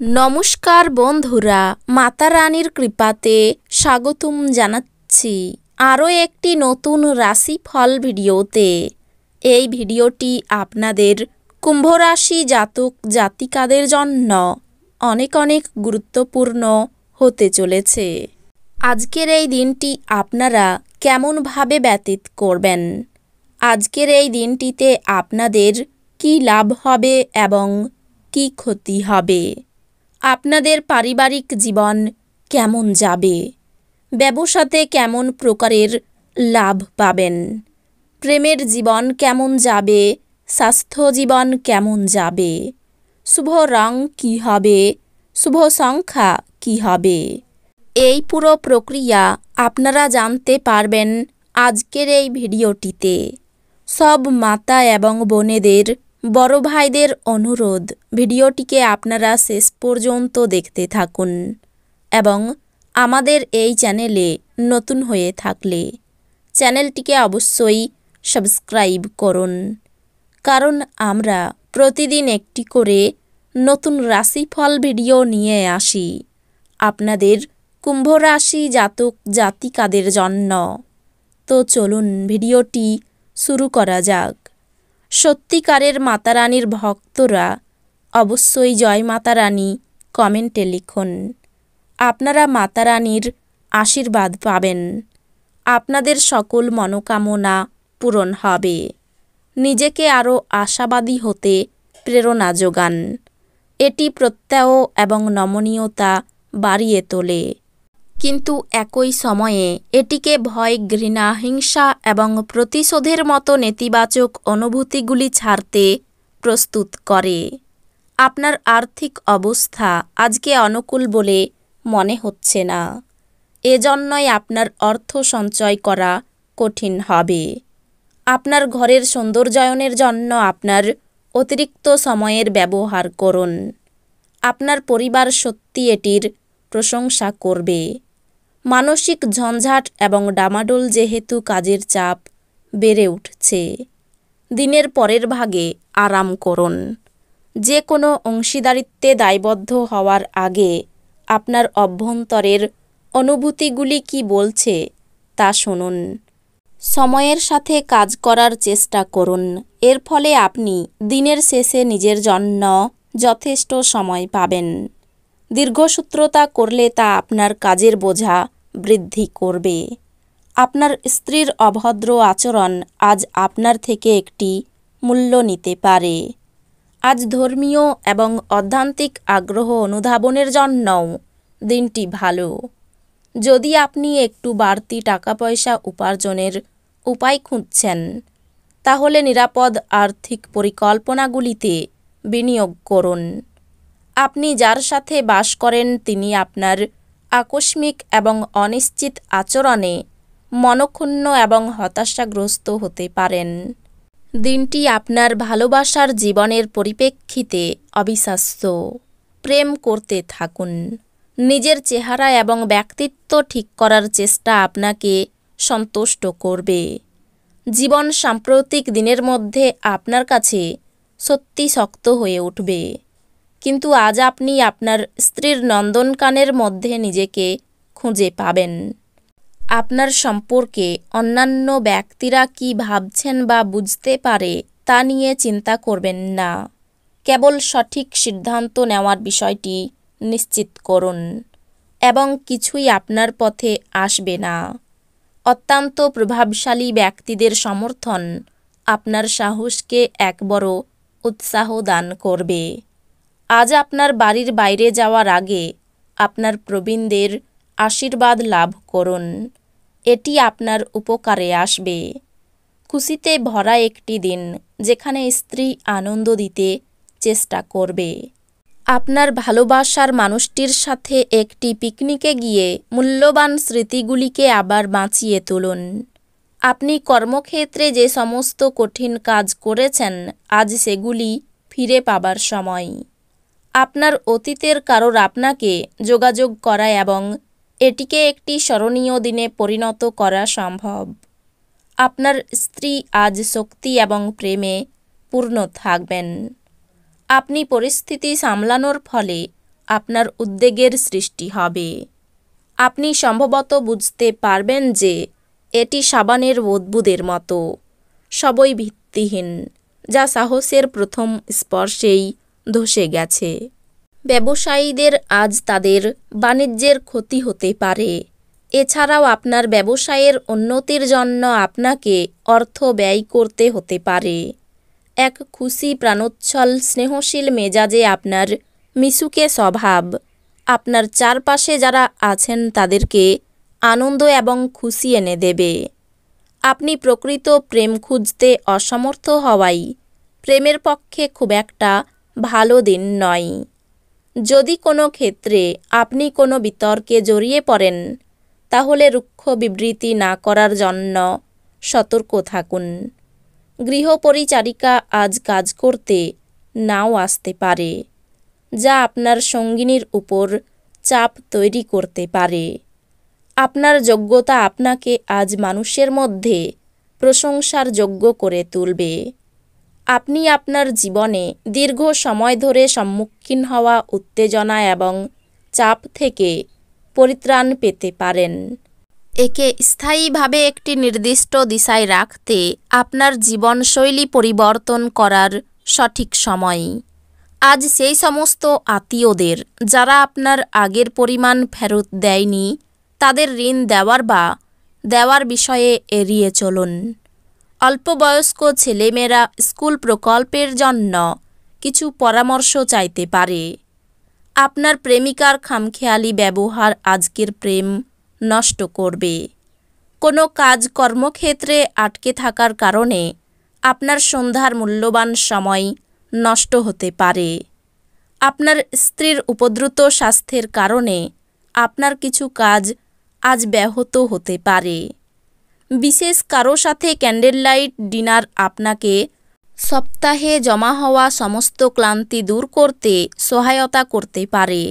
নমস্কার বন্ধুরা, মাতা রানীর কৃপাতে স্বাগতম জানাচ্ছি আরও একটি নতুন রাশিফল ভিডিওতে। এই ভিডিওটি আপনাদের কুম্ভ রাশি জাতক জাতিকাদের জন্য অনেক অনেক গুরুত্বপূর্ণ হতে চলেছে। আজকের এই দিনটি আপনারা কেমনভাবে ব্যতীত করবেন, আজকের এই দিনটিতে আপনাদের কি লাভ হবে এবং কি ক্ষতি হবে, আপনাদের পারিবারিক জীবন কেমন যাবে, ব্যবসাতে কেমন প্রকারের লাভ পাবেন, প্রেমের জীবন কেমন যাবে, স্বাস্থ্য জীবন কেমন যাবে, শুভ রং কী হবে, শুভ সংখ্যা কী হবে, এই পুরো প্রক্রিয়া আপনারা জানতে পারবেন আজকের এই ভিডিওটিতে। সব মাতা এবং বোনেদের, বড় ভাইদের অনুরোধ, ভিডিওটিকে আপনারা শেষ পর্যন্ত দেখতে থাকুন এবং আমাদের এই চ্যানেলে নতুন হয়ে থাকলে চ্যানেলটিকে অবশ্যই সাবস্ক্রাইব করুন, কারণ আমরা প্রতিদিন একটি করে নতুন রাশিফল ভিডিও নিয়ে আসি আপনাদের কুম্ভ রাশি জাতক জাতিকাদের জন্য। তো চলুন ভিডিওটি শুরু করা যাক। সত্যিকারের মাতারানীর ভক্তরা অবশ্যই জয় মাতা রানী কমেন্টে লিখুন। আপনারা মাতারানীর আশীর্বাদ পাবেন, আপনাদের সকল মনোকামনা পূরণ হবে, নিজেকে আরও আশাবাদী হতে প্রেরণা যোগান। এটি প্রত্যয় এবং নমনীয়তা বাড়িয়ে তোলে, কিন্তু একই সময়ে এটিকে ভয়, ঘৃণা, হিংসা এবং প্রতিশোধের মতো নেতিবাচক অনুভূতিগুলি ছাড়তে প্রস্তুত করে। আপনার আর্থিক অবস্থা আজকে অনুকূল বলে মনে হচ্ছে না, এজন্যই আপনার অর্থ সঞ্চয় করা কঠিন হবে। আপনার ঘরের সৌন্দর্যায়নের জন্য আপনার অতিরিক্ত সময়ের ব্যবহার করুন। আপনার পরিবার সত্যি এটির প্রশংসা করবে। মানসিক ঝঞ্ঝাট এবং ডামাডোল যেহেতু কাজের চাপ বেড়ে উঠছে, দিনের পরের ভাগে আরাম করুন। যে কোনো অংশীদারিত্বে দায়বদ্ধ হওয়ার আগে আপনার অভ্যন্তরের অনুভূতিগুলি কি বলছে তা শুনুন। সময়ের সাথে কাজ করার চেষ্টা করুন, এর ফলে আপনি দিনের শেষে নিজের জন্য যথেষ্ট সময় পাবেন। দীর্ঘসূত্রতা করলে তা আপনার কাজের বোঝা বৃদ্ধি করবে। আপনার স্ত্রীর অভদ্র আচরণ আজ আপনার থেকে একটি মূল্য নিতে পারে। আজ ধর্মীয় এবং অধ্যাত্মিক আগ্রহ অনুধাবনের জন্যও দিনটি ভালো। যদি আপনি একটু বাড়তি টাকা পয়সা উপার্জনের উপায় খুঁজছেন, তাহলে নিরাপদ আর্থিক পরিকল্পনাগুলিতে বিনিয়োগ করুন। আপনি যার সাথে বাস করেন তিনি আপনার আকস্মিক এবং অনিশ্চিত আচরণে মনক্ষুণ্ণ এবং হতাশাগ্রস্ত হতে পারেন। দিনটি আপনার ভালোবাসার জীবনের পরিপ্রেক্ষিতে অবিশ্বাস্য। প্রেম করতে থাকুন। নিজের চেহারা এবং ব্যক্তিত্ব ঠিক করার চেষ্টা আপনাকে সন্তুষ্ট করবে। জীবন সাম্প্রতিক দিনের মধ্যে আপনার কাছে সত্যি শক্ত হয়ে উঠবে, কিন্তু আজ আপনি আপনার স্ত্রীর নন্দনকানের মধ্যে নিজেকে খুঁজে পাবেন। আপনার সম্পর্কে অন্যান্য ব্যক্তিরা কি ভাবছেন বা বুঝতে পারে তা নিয়ে চিন্তা করবেন না। কেবল সঠিক সিদ্ধান্ত নেওয়ার বিষয়টি নিশ্চিত করুন এবং কিছুই আপনার পথে আসবে না। অত্যন্ত প্রভাবশালী ব্যক্তিদের সমর্থন আপনার সাহসকে এক বড় উৎসাহ দান করবে। আজ আপনার বাড়ির বাইরে যাওয়ার আগে আপনার প্রবীণদের আশীর্বাদ লাভ করুন, এটি আপনার উপকারে আসবে। খুশিতে ভরা একটি দিন যেখানে স্ত্রী আনন্দ দিতে চেষ্টা করবে। আপনার ভালোবাসার মানুষটির সাথে একটি পিকনিকে গিয়ে মূল্যবান স্মৃতিগুলিকে আবার বাঁচিয়ে তুলুন। আপনি কর্মক্ষেত্রে যে সমস্ত কঠিন কাজ করেছেন, আজ সেগুলি ফিরে পাবার সময়। আপনার অতীতের কারোর আপনাকে যোগাযোগ করা এবং এটিকে একটি স্মরণীয় দিনে পরিণত করা সম্ভব। আপনার স্ত্রী আজ শক্তি এবং প্রেমে পূর্ণ থাকবেন। আপনি পরিস্থিতি সামলানোর ফলে আপনার উদ্বেগের সৃষ্টি হবে। আপনি সম্ভবত বুঝতে পারবেন যে এটি সাবানের বুদবুদের মতো, সবই ভিত্তিহীন, যা সাহসের প্রথম স্পর্শেই ধসে গেছে। ব্যবসায়ীদের আজ তাদের বাণিজ্যের ক্ষতি হতে পারে। এছাড়াও আপনার ব্যবসায়ের উন্নতির জন্য আপনাকে অর্থ ব্যয় করতে হতে পারে। এক খুশি প্রাণোচ্ছল স্নেহশীল মেজাজে আপনার মিশুকে স্বভাব আপনার চারপাশে যারা আছেন তাদেরকে আনন্দ এবং খুশি এনে দেবে। আপনি প্রকৃত প্রেম খুঁজতে অসমর্থ হওয়ায় প্রেমের পক্ষে খুব একটা ভালো দিন নয়। যদি কোনো ক্ষেত্রে আপনি কোনো বিতর্কে জড়িয়ে পড়েন, তাহলে রুক্ষ বিবৃতি না করার জন্য সতর্ক থাকুন। গৃহপরিচারিকা আজ কাজ করতে নাও আসতে পারে, যা আপনার সঙ্গিনীর উপর চাপ তৈরি করতে পারে। আপনার যোগ্যতা আপনাকে আজ মানুষের মধ্যে প্রশংসার যোগ্য করে তুলবে। আপনি আপনার জীবনে দীর্ঘ সময় ধরে সম্মুখীন হওয়া উত্তেজনা এবং চাপ থেকে পরিত্রাণ পেতে পারেন। একে স্থায়ীভাবে একটি নির্দিষ্ট দিশায় রাখতে আপনার জীবনশৈলী পরিবর্তন করার সঠিক সময়। আজ সেই সমস্ত আত্মীয়দের যারা আপনার আগের পরিমাণ ফেরত দেয়নি, তাদের ঋণ দেওয়ার বিষয়ে এড়িয়ে চলুন। অল্পবয়স্ক ছেলেমেয়েরা স্কুল প্রকল্পের জন্য কিছু পরামর্শ চাইতে পারে। আপনার প্রেমিকার খামখেয়ালি ব্যবহার আজকের প্রেম নষ্ট করবে। কোনো কাজ কর্মক্ষেত্রে আটকে থাকার কারণে আপনার সন্ধ্যার মূল্যবান সময় নষ্ট হতে পারে। আপনার স্ত্রীর উপদ্রুত স্বাস্থ্যের কারণে আপনার কিছু কাজ আজ ব্যাহত হতে পারে। বিশেষ কারো সাথে ক্যান্ডেল লাইট ডিনার আপনাকে সপ্তাহে জমা হওয়া সমস্ত ক্লান্তি দূর করতে সহায়তা করতে পারে।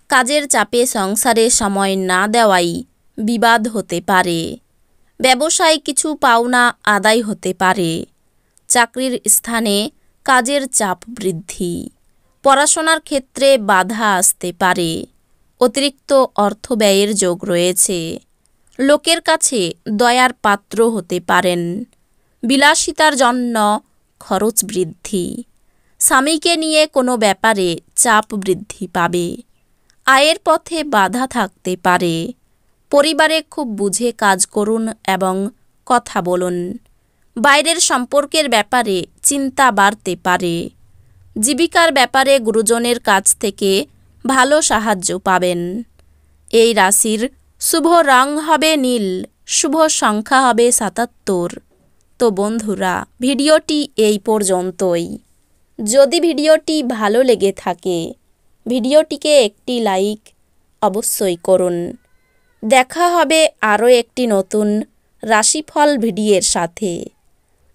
কাজের চাপে সংসারে সময় না দেওয়াই বিবাদ হতে পারে। ব্যবসায় কিছু পাওনা আদায় হতে পারে। চাকরির স্থানে কাজের চাপ বৃদ্ধি। পড়াশোনার ক্ষেত্রে বাধা আসতে পারে। অতিরিক্ত অর্থ ব্যয়ের যোগ রয়েছে। লোকের কাছে দয়ার পাত্র হতে পারেন। বিলাসিতার জন্য খরচ বৃদ্ধি। স্বামীকে নিয়ে কোনো ব্যাপারে চাপ বৃদ্ধি পাবে। আয়ের পথে বাধা থাকতে পারে। পরিবারে খুব বুঝে কাজ করুন এবং কথা বলুন। বাইরের সম্পর্কের ব্যাপারে চিন্তা বাড়তে পারে। জীবিকার ব্যাপারে গুরুজনের কাছ থেকে ভালো সাহায্য পাবেন। এই রাশির শুভ রং হবে নীল, শুভ সংখ্যা হবে ৭৭। তো বন্ধুরা, ভিডিওটি এই পর্যন্তই। যদি ভিডিওটি ভালো লেগে থাকে, ভিডিওটিকে একটি লাইক অবশ্যই করুন। দেখা হবে আরও একটি নতুন রাশিফল ভিডিওর সাথে।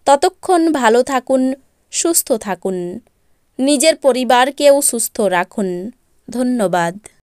ততক্ষণ ভালো থাকুন, সুস্থ থাকুন, নিজের পরিবারকেও সুস্থ রাখুন। ধন্যবাদ।